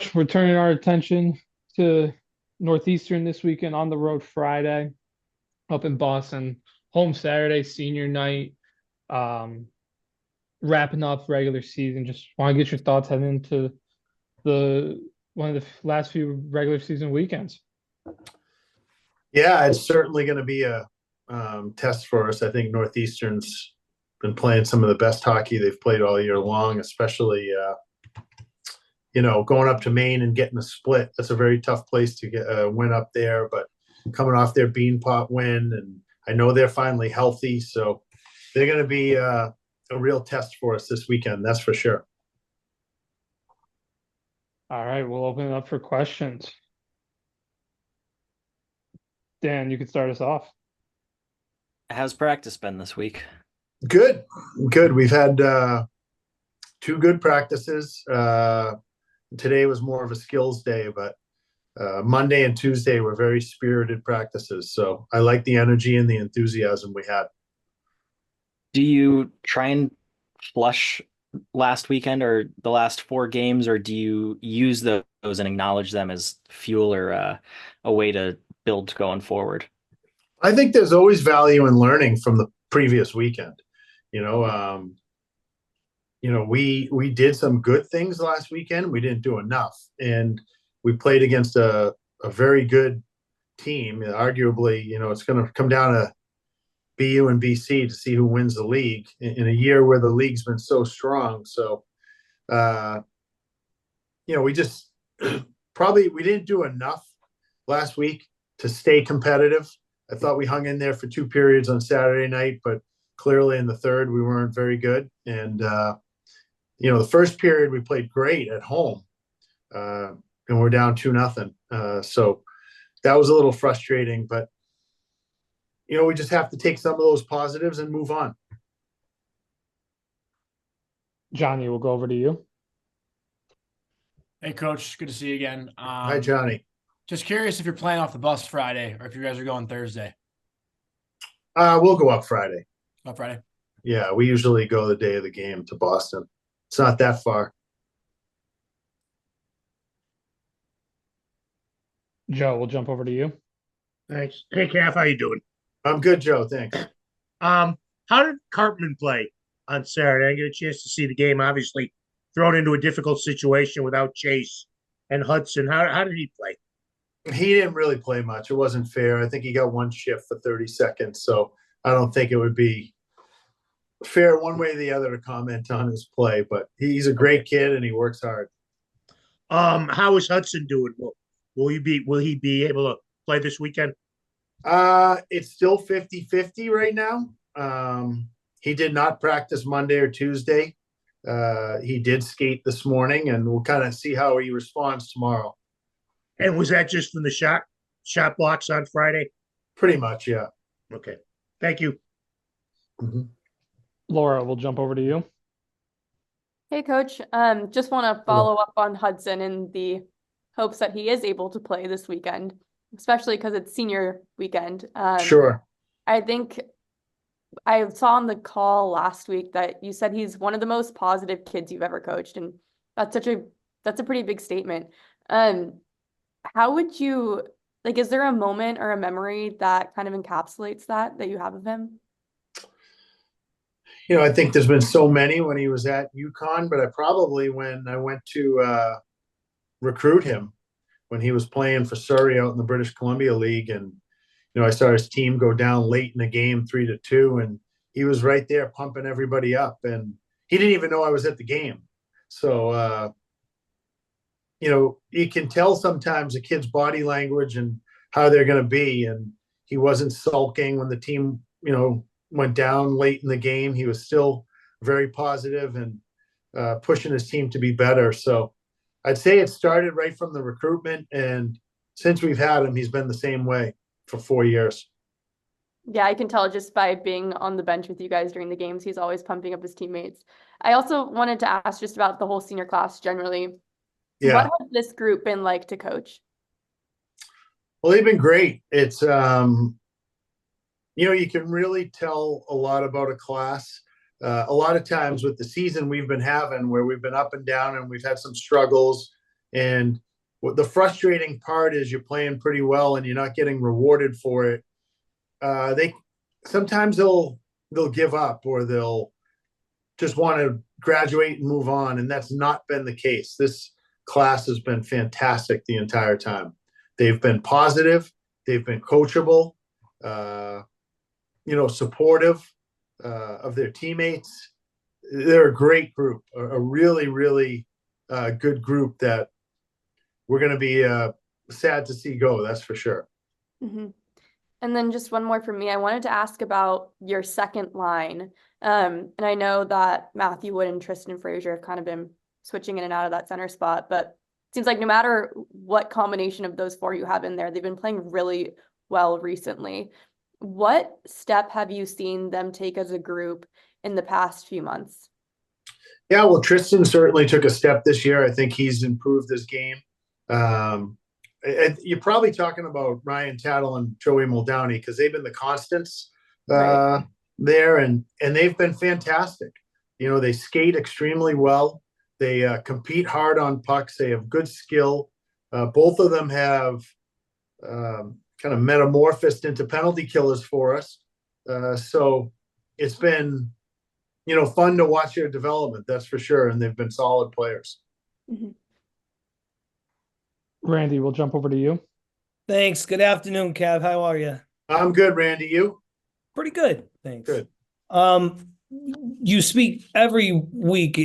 Coach, we're turning our attention to Northeastern this weekend on the road Friday up in Boston, home Saturday, senior night, um, wrapping up regular season. Just want to get your thoughts heading into the one of the last few regular season weekends. Yeah, it's certainly going to be a test for us. I think Northeastern's been playing some of the best hockey they've played all year long, especially going up to Maine and getting a split. That's a very tough place to get a win up there. But coming off their Beanpot win, and I know they're finally healthy, so they're going to be a real test for us this weekend. That's for sure. All right, we'll open it up for questions. Dan, you could start us off. How's practice been this week? Good. We've had two good practices. Today was more of a skills day, but Monday and Tuesday were very spirited practices. So I like the energy and the enthusiasm we had. Do you try and flush last weekend or the last four games, or do you use those and acknowledge them as fuel or a way to build going forward? I think there's always value in learning from the previous weekend. We did some good things last weekend. We didn't do enough, and we played against a very good team. Arguably, it's going to come down to BU and BC to see who wins the league in a year where the league's been so strong. So, we just we didn't do enough last week to stay competitive. I thought we hung in there for two periods on Saturday night, but clearly in the third we weren't very good. And the first period we played great at home, and we're down 2-0. So that was a little frustrating, but we just have to take some of those positives and move on. Johnny, we'll go over to you. Hey, Coach. Good to see you again. Hi, Johnny. Just curious if you're playing off the bus Friday or if you guys are going Thursday. We'll go up Friday. Up Friday? Yeah, we usually go the day of the game to Boston. It's not that far. Joe, we'll jump over to you. Thanks. Hey, Calf, how you doing? I'm good, Joe. Thanks. How did Cartman play on Saturday? I didn't get a chance to see the game. Obviously, thrown into a difficult situation without Chase and Hudson. How did he play? He didn't really play much. It wasn't fair. I think he got one shift for 30 seconds, so I don't think it would be fair one way or the other to comment on his play. But he's a great kid and he works hard. How is Hudson doing? Will he be able to play this weekend? It's still 50-50 right now. He did not practice Monday or Tuesday. He did skate this morning, and we'll kind of see how he responds tomorrow. And was that just from the shot blocks on Friday? Pretty much, yeah. Okay. Thank you. Mm-hmm. Laura, we'll jump over to you. Hey, Coach. Just want to follow up on Hudson in the hopes that he is able to play this weekend, especially because it's senior weekend. Sure. I think I saw on the call last week that you said he's one of the most positive kids you've ever coached, and that's a pretty big statement. How would you, is there a moment or a memory that kind of encapsulates that you have of him? I think there's been so many when he was at UConn, but when I went to recruit him when he was playing for Surrey out in the British Columbia League, and I saw his team go down late in the game 3-2, and he was right there pumping everybody up, and he didn't even know I was at the game. So you can tell sometimes a kid's body language and how they're going to be, and he wasn't sulking when the team went down late in the game. He was still very positive and pushing his team to be better. So I'd say it started right from the recruitment, and since we've had him, he's been the same way for 4 years. Yeah, I can tell just by being on the bench with you guys during the games, he's always pumping up his teammates. I also wanted to ask just about the whole senior class generally. Yeah. What has this group been like to coach? Well, they've been great. It's, you can really tell a lot about a class. A lot of times with the season we've been having where we've been up and down and we've had some struggles, And what the frustrating part is, you're playing pretty well and you're not getting rewarded for it. They sometimes they'll give up, or they'll just want to graduate and move on, and that's not been the case. This class has been fantastic the entire time. They've been positive, they've been coachable, supportive of their teammates. They're a great group, a really, really good group that we're going to be sad to see go. That's for sure. Mm-hmm. And then just one more from me. I wanted to ask about your second line. And I know that Matthew Wood and Tristan Frazier have kind of been switching in and out of that center spot, but it seems like no matter what combination of those four you have in there, they've been playing really well recently. What step have you seen them take as a group in the past few months? Yeah, well, Tristan certainly took a step this year. I think he's improved his game. You're probably talking about Ryan Tattle and Joey Muldowney, because they've been the constants Right. there, and they've been fantastic. They skate extremely well. They compete hard on pucks. They have good skill. Both of them have kind of metamorphosed into penalty killers for us. So it's been, fun to watch their development, that's for sure. And they've been solid players. Mm-hmm. Randy, we'll jump over to you. Thanks. Good afternoon, Cav. How are you? I'm good, Randy. You? Pretty good. Thanks. Good. You speak every week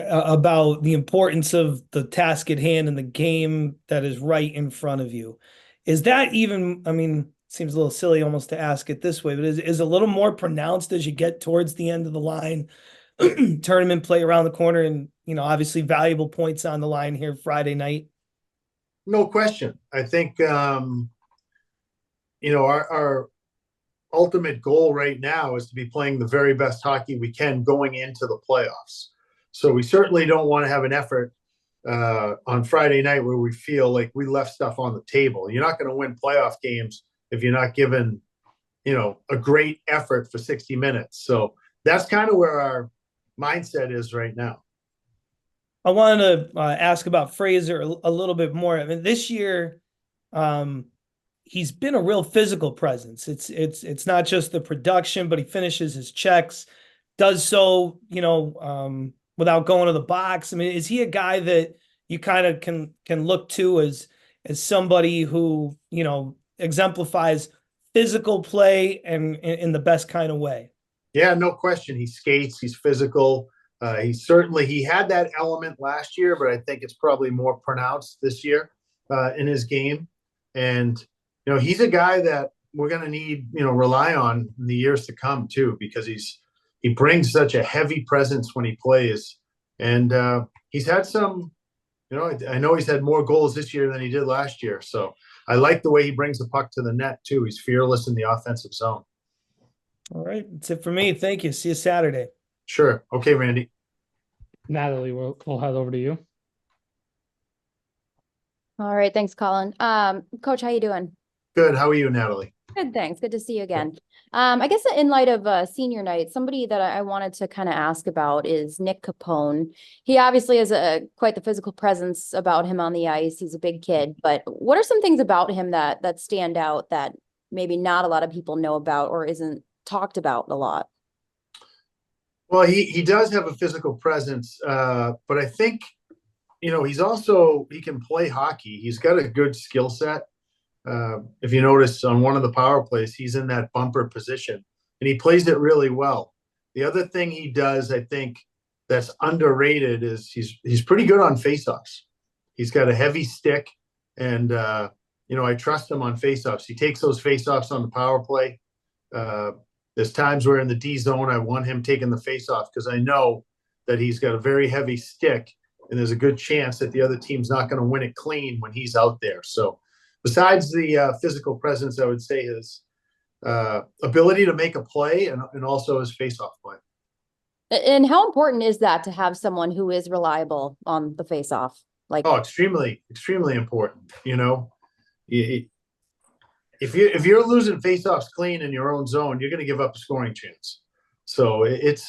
about the importance of the task at hand and the game that is right in front of you. Is that even, seems a little silly almost to ask it this way, but is a little more pronounced as you get towards the end of the line, tournament play around the corner, and, obviously valuable points on the line here Friday night? No question. I think, our ultimate goal right now is to be playing the very best hockey we can going into the playoffs. So we certainly don't want to have an effort on Friday night where we feel like we left stuff on the table. You're not going to win playoff games if you're not given, a great effort for 60 minutes. So that's kind of where our mindset is right now. I wanted to ask about Fraser a little bit more. This year, he's been a real physical presence. It's not just the production, but he finishes his checks, does so, without going to the box. Is he a guy that you kind of can look to as somebody who, exemplifies physical play and in the best kind of way? Yeah, no question. He skates, he's physical. He had that element last year, but I think it's probably more pronounced this year in his game. And, he's a guy that we're going to need, rely on in the years to come too, because he brings such a heavy presence when he plays. And he's had some, I know he's had more goals this year than he did last year. So I like the way he brings the puck to the net too. He's fearless in the offensive zone. All right. That's it for me. Thank you. See you Saturday. Sure. Okay, Randy. Natalie, we'll head over to you. All right, thanks, Colin. Coach, how you doing? Good. How are you, Natalie? Good, thanks. Good to see you again. I guess in light of senior night, somebody that I wanted to kind of ask about is Nick Capone. He obviously has quite the physical presence about him on the ice. He's a big kid, but what are some things about him that stand out that maybe not a lot of people know about or isn't talked about a lot? Well, he does have a physical presence, but I think, he can play hockey. He's got a good skill set. If you notice on one of the power plays, he's in that bumper position and he plays it really well. The other thing he does, I think, that's underrated is he's pretty good on faceoffs. He's got a heavy stick, and I trust him on faceoffs. He takes those faceoffs on the power play. There's times where in the D zone, I want him taking the faceoff because I know that he's got a very heavy stick, and there's a good chance that the other team's not going to win it clean when he's out there. So besides the physical presence, I would say his ability to make a play and also his faceoff play. And how important is that to have someone who is reliable on the faceoff? Extremely, extremely important. If you're losing faceoffs clean in your own zone, you're going to give up a scoring chance. So it's,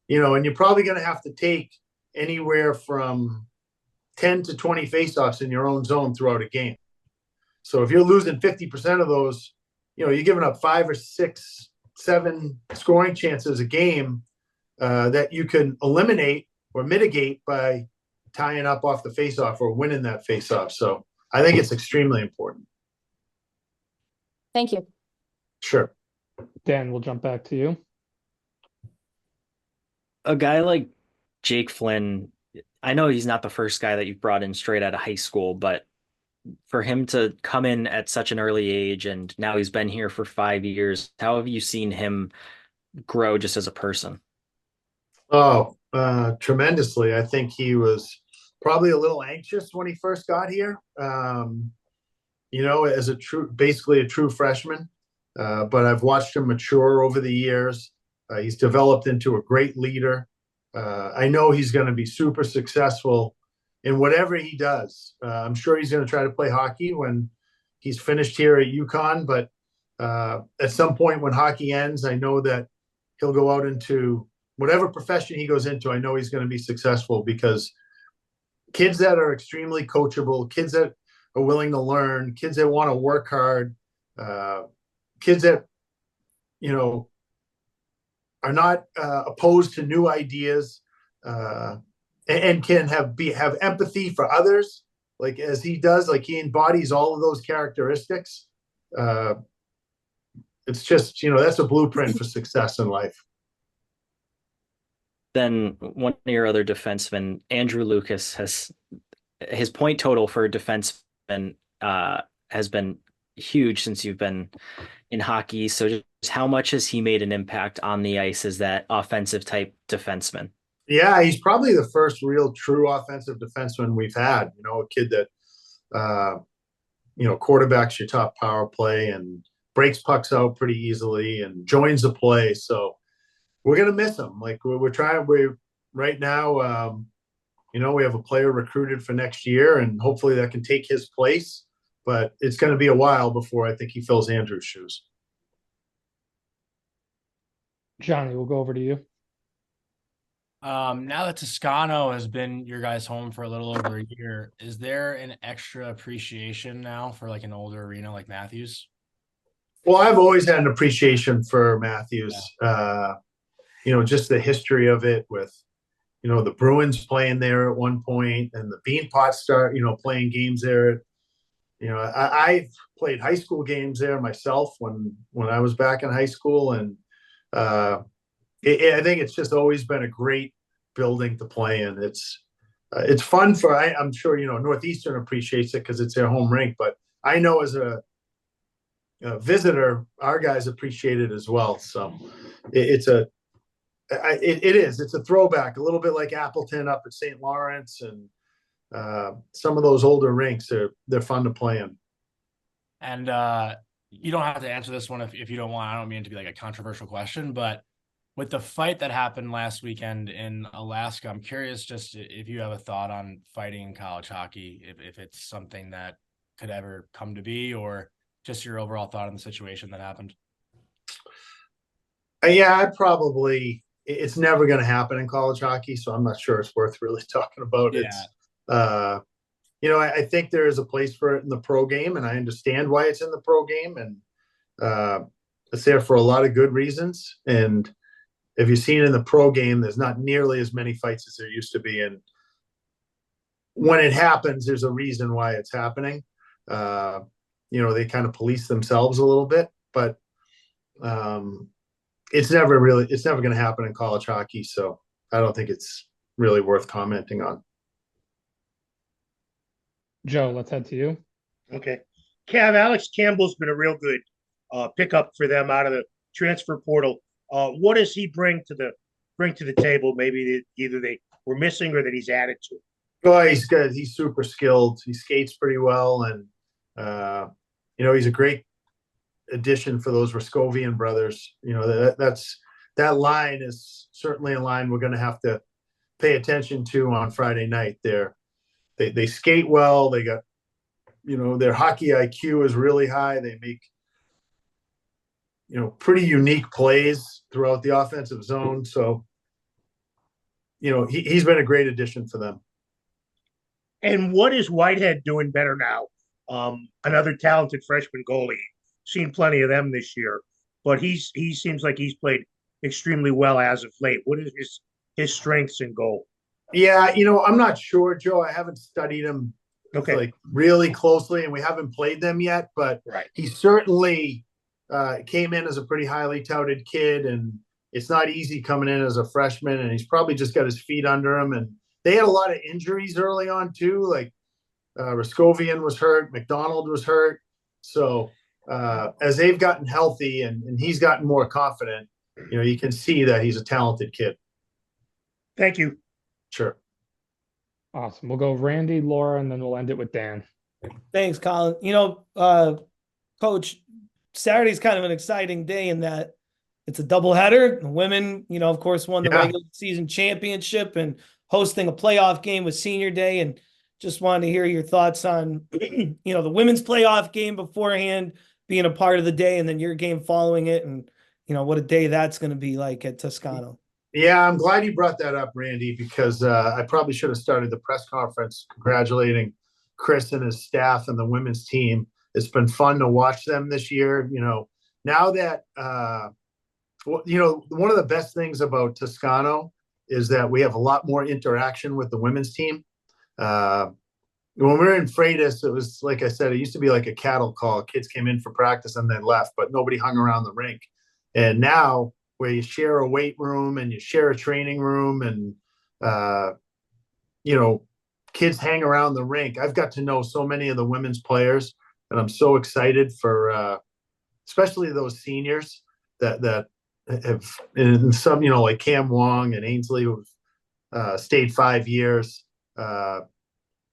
and you're probably going to have to take anywhere from 10 to 20 faceoffs in your own zone throughout a game. So if you're losing 50% of those, you're giving up 5 or 6, 7 scoring chances a game that you can eliminate or mitigate by tying up off the faceoff or winning that faceoff. So I think it's extremely important. Thank you. Sure. Dan, we'll jump back to you. A guy like Jake Flynn, I know he's not the first guy that you've brought in straight out of high school, but for him to come in at such an early age and now he's been here for 5 years, how have you seen him grow just as a person? Oh, tremendously. I think he was probably a little anxious when he first got here. As basically a true freshman. But I've watched him mature over the years. He's developed into a great leader. I know he's going to be super successful in whatever he does. I'm sure he's going to try to play hockey when he's finished here at UConn. But at some point when hockey ends, I know that he'll go out into whatever profession he goes into. I know he's going to be successful because kids that are extremely coachable, kids that are willing to learn, kids that want to work hard, kids that, are not opposed to new ideas and can have empathy for others, like as he does, like he embodies all of those characteristics. It's just, that's a blueprint for success in life. Then one of your other defensemen, Andrew Lucas, his point total for a defenseman has been huge since you've been in hockey. So just how much has he made an impact on the ice as that offensive type defenseman? Yeah, he's probably the first real true offensive defenseman we've had. A kid that, quarterbacks your top power play and breaks pucks out pretty easily and joins the play. So we're going to miss him. Like right now, we have a player recruited for next year and hopefully that can take his place, but it's going to be a while before I think he fills Andrew's shoes. Johnny, we'll go over to you. Now that Toscano has been your guys' home for a little over a year, is there an extra appreciation now for like an older arena like Matthews? Well, I've always had an appreciation for Matthews. Yeah. Just the history of it with, the Bruins playing there at one point and the Beanpot start, playing games there. I've played high school games there myself when I was back in high school. And I think it's just always been a great building to play in. It's fun I'm sure, Northeastern appreciates it because it's their home rink, but I know as a visitor, our guys appreciate it as well. So it's a throwback, a little bit like Appleton up at St. Lawrence and some of those older rinks. They're fun to play in. And you don't have to answer this one if you don't want. I don't mean it to be like a controversial question, but with the fight that happened last weekend in Alaska, I'm curious just if you have a thought on fighting in college hockey, if it's something that could ever come to be, or just your overall thought on the situation that happened. Yeah, it's never going to happen in college hockey, so I'm not sure it's worth really talking about. Yeah. I think there is a place for it in the pro game, and I understand why it's in the pro game, and it's there for a lot of good reasons. And if you've seen in the pro game, there's not nearly as many fights as there used to be. And when it happens, there's a reason why it's happening. They kind of police themselves a little bit, but it's never going to happen in college hockey. So I don't think it's really worth commenting on. Joe, let's head to you. Okay. Alex Campbell's been a real good pickup for them out of the transfer portal. What does he bring to the table? Maybe that either they were missing or that he's added to. Oh, he's good. He's super skilled. He skates pretty well, and he's a great addition for those Raskovian brothers. That line is certainly a line we're going to have to pay attention to on Friday night. They skate well. They got, their hockey IQ is really high. They make, pretty unique plays throughout the offensive zone. So, he's been a great addition for them. And what is Whitehead doing better now? Another talented freshman goalie. Seen plenty of them this year, but he seems like he's played extremely well as of late. What is his strengths in goal? Yeah, I'm not sure, Joe. I haven't studied him Okay, like really closely, and we haven't played them yet. But right. he certainly came in as a pretty highly touted kid, and it's not easy coming in as a freshman. And he's probably just got his feet under him. And they had a lot of injuries early on too. Like Raskovian was hurt, McDonald was hurt. So as they've gotten healthy and he's gotten more confident, you can see that he's a talented kid. Thank you. Sure. Awesome. We'll go Randy, Laura, and then we'll end it with Dan. Thanks, Colin. Coach, Saturday's kind of an exciting day in that it's a doubleheader. The women, of course, won the regular season championship and hosting a playoff game with Senior Day. And just wanted to hear your thoughts on, the women's playoff game beforehand, being a part of the day, and then your game following it, and what a day that's going to be like at Toscano. Yeah, I'm glad you brought that up, Randy, because I probably should have started the press conference congratulating Chris and his staff and the women's team. It's been fun to watch them this year. Now that, one of the best things about Toscano is that we have a lot more interaction with the women's team. When we were in Freitas, it was, like I said, it used to be like a cattle call. Kids came in for practice and then left, but nobody hung around the rink. And now, where you share a weight room and you share a training room and, kids hang around the rink. I've got to know so many of the women's players, and I'm so excited for especially those seniors that have, and some, like Cam Wong and Ainsley, who've stayed 5 years.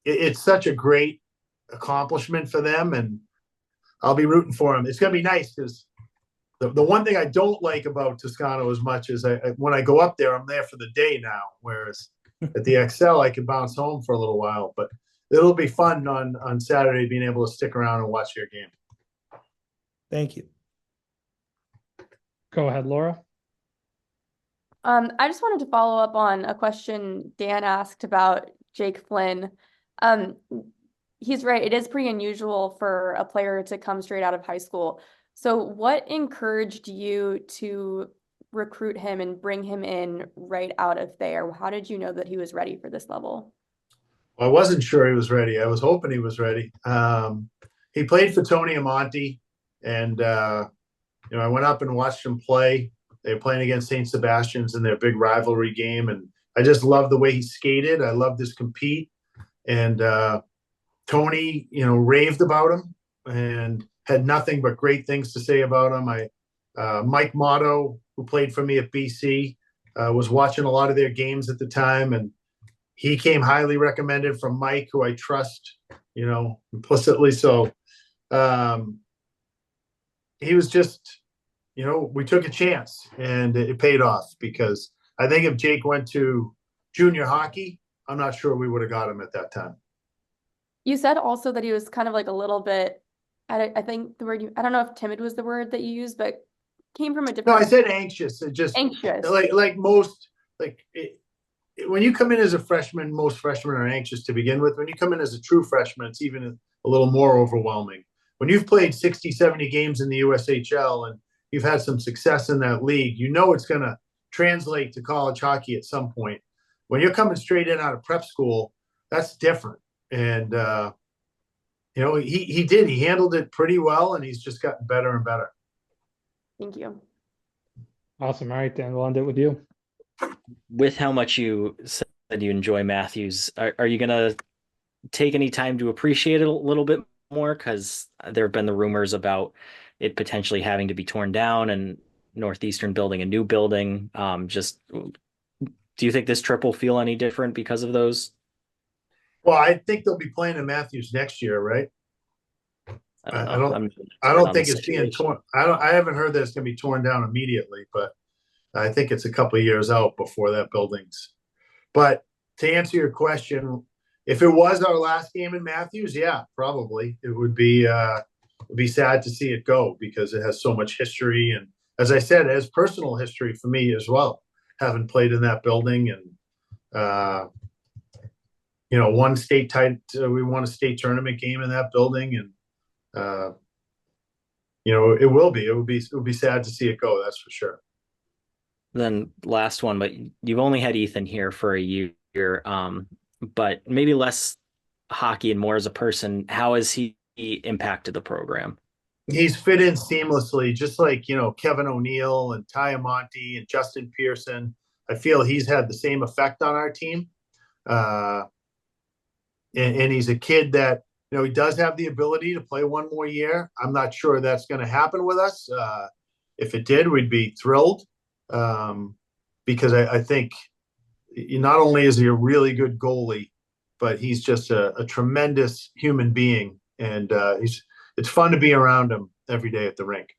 It's such a great accomplishment for them, and I'll be rooting for them. It's going to be nice because the one thing I don't like about Toscano as much is when I go up there, I'm there for the day now, whereas at the XL, I can bounce home for a little while. But it'll be fun on Saturday being able to stick around and watch your game. Thank you. Go ahead, Laura. I just wanted to follow up on a question Dan asked about Jake Flynn. He's right. It is pretty unusual for a player to come straight out of high school. So what encouraged you to recruit him and bring him in right out of there? How did you know that he was ready for this level? Well, I wasn't sure he was ready. I was hoping he was ready. He played for Tony Amonte, and I went up and watched him play. They were playing against St. Sebastian's in their big rivalry game, and I just loved the way he skated. I loved his compete, and Tony, raved about him and had nothing but great things to say about him. Mike Motto, who played for me at BC, was watching a lot of their games at the time, and he came highly recommended from Mike, who I trust, implicitly. So he was just, we took a chance, and it paid off, because I think if Jake went to junior hockey, I'm not sure we would have got him at that time. You said also that he was kind of like a little bit, I think the word, I don't know if timid was the word that you used, but came from a different. No, I said anxious. It just anxious. When you come in as a freshman, most freshmen are anxious to begin with. When you come in as a true freshman, it's even a little more overwhelming. When you've played 60, 70 games in the USHL and you've had some success in that league, it's going to translate to college hockey at some point. When you're coming straight in out of prep school, that's different. And, he did. He handled it pretty well, and he's just gotten better and better. Thank you. Awesome. All right, Dan, we'll end it with you. With how much you said you enjoy Matthews, are you going to take any time to appreciate it a little bit more? Because there have been the rumors about it potentially having to be torn down and Northeastern building a new building. Do you think this trip will feel any different because of those? Well, I think they'll be playing in Matthews next year, right? I don't think it's being torn. I haven't heard that it's going to be torn down immediately, but I think it's a couple of years out before that building's. But to answer your question, if it was our last game in Matthews, yeah, probably it would be sad to see it go, because it has so much history, and as I said, it has personal history for me as well, having played in that building. And won state we won a state tournament game in that building, and it will be sad to see it go. That's for sure. Then last one, but you've only had Ethan here for a year, but maybe less hockey and more as a person. How has he impacted the program? He's fit in seamlessly, just like, Kevin O'Neill and Ty Amonte and Justin Pearson. I feel he's had the same effect on our team. And he's a kid that, he does have the ability to play one more year. I'm not sure that's going to happen with us. If it did, we'd be thrilled. Because I think not only is he a really good goalie, but he's just a tremendous human being. And it's fun to be around him every day at the rink.